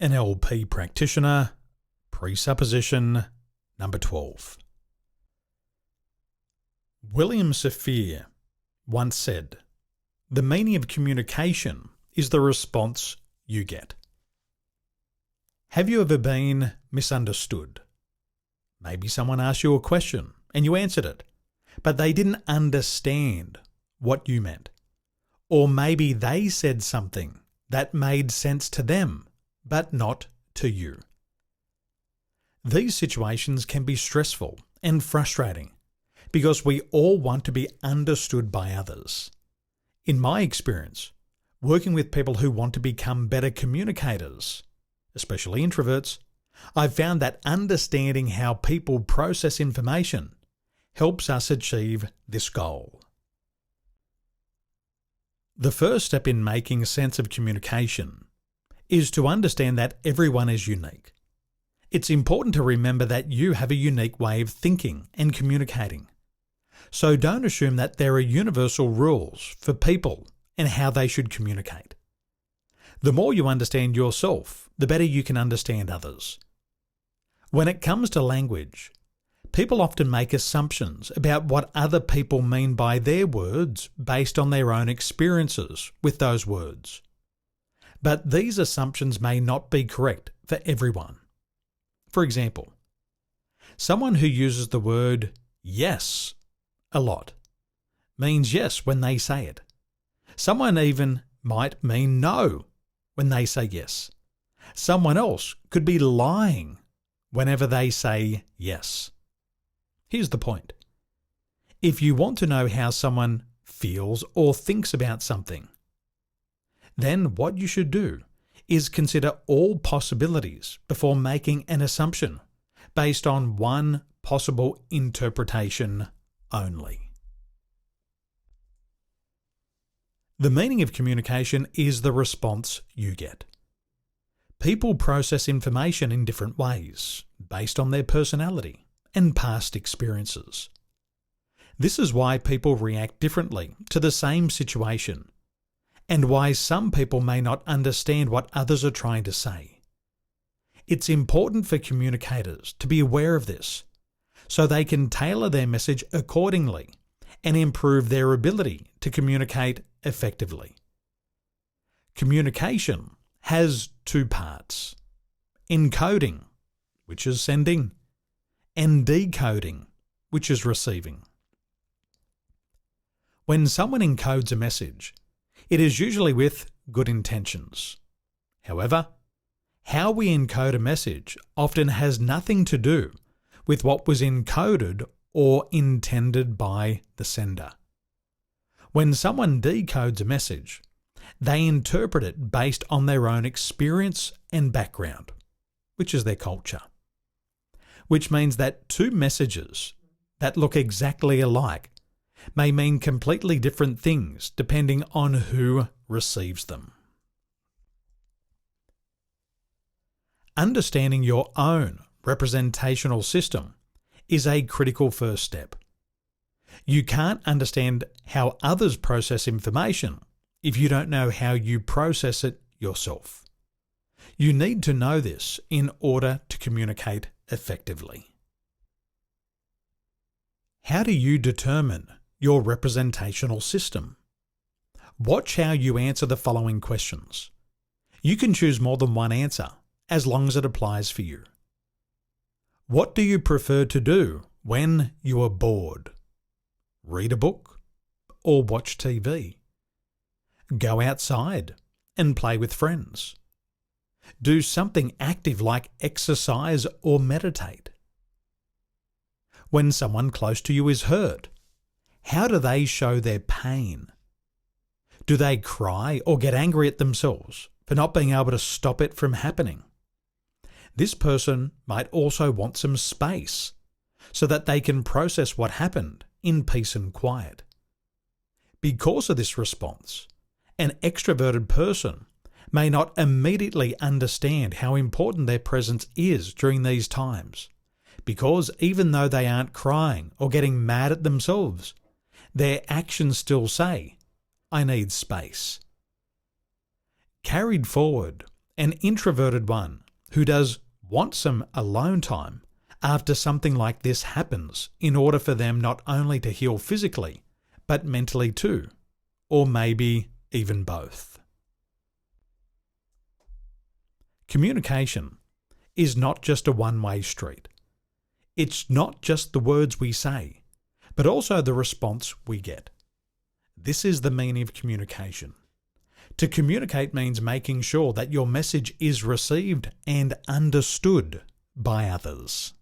NLP practitioner, presupposition number 12. William Safire once said, "The meaning of communication is the response you get." Have you ever been misunderstood? Maybe someone asked you a question and you answered it, but they didn't understand what you meant. Or maybe they said something that made sense to them, but not to you. These situations can be stressful and frustrating because we all want to be understood by others. In my experience, working with people who want to become better communicators, especially introverts, I've found that understanding how people process information helps us achieve this goal. The first step in making sense of communication is to understand that everyone is unique. It's important to remember that you have a unique way of thinking and communicating. So don't assume that there are universal rules for people and how they should communicate. The more you understand yourself, the better you can understand others. When it comes to language, people often make assumptions about what other people mean by their words based on their own experiences with those words. But these assumptions may not be correct for everyone. For example, someone who uses the word yes a lot means yes when they say it. Someone even might mean no when they say yes. Someone else could be lying whenever they say yes. Here's the point. If you want to know how someone feels or thinks about something, then what you should do is consider all possibilities before making an assumption based on one possible interpretation only. The meaning of communication is the response you get. People process information in different ways based on their personality and past experiences. This is why people react differently to the same situation, and why some people may not understand what others are trying to say. It's important for communicators to be aware of this, so they can tailor their message accordingly and improve their ability to communicate effectively. Communication has two parts: encoding, which is sending, and decoding, which is receiving. When someone encodes a message, it is usually with good intentions. However, how we encode a message often has nothing to do with what was encoded or intended by the sender. When someone decodes a message, they interpret it based on their own experience and background, which is their culture. Which means that two messages that look exactly alike may mean completely different things depending on who receives them. Understanding your own representational system is a critical first step. You can't understand how others process information if you don't know how you process it yourself. You need to know this in order to communicate effectively. How do you determine your representational system? Watch how you answer the following questions. You can choose more than one answer, as long as it applies for you. What do you prefer to do when you are bored? Read a book or watch TV? Go outside and play with friends? Do something active like exercise or meditate? When someone close to you is hurt, how do they show their pain? Do they cry or get angry at themselves for not being able to stop it from happening? This person might also want some space so that they can process what happened in peace and quiet. Because of this response, an extroverted person may not immediately understand how important their presence is during these times, because even though they aren't crying or getting mad at themselves, their actions still say, "I need space." Carried forward an introverted one who does want some alone time after something like this happens in order for them not only to heal physically, but mentally too, or maybe even both. Communication is not just a one-way street. It's not just the words we say, but also the response we get. This is the meaning of communication. To communicate means making sure that your message is received and understood by others.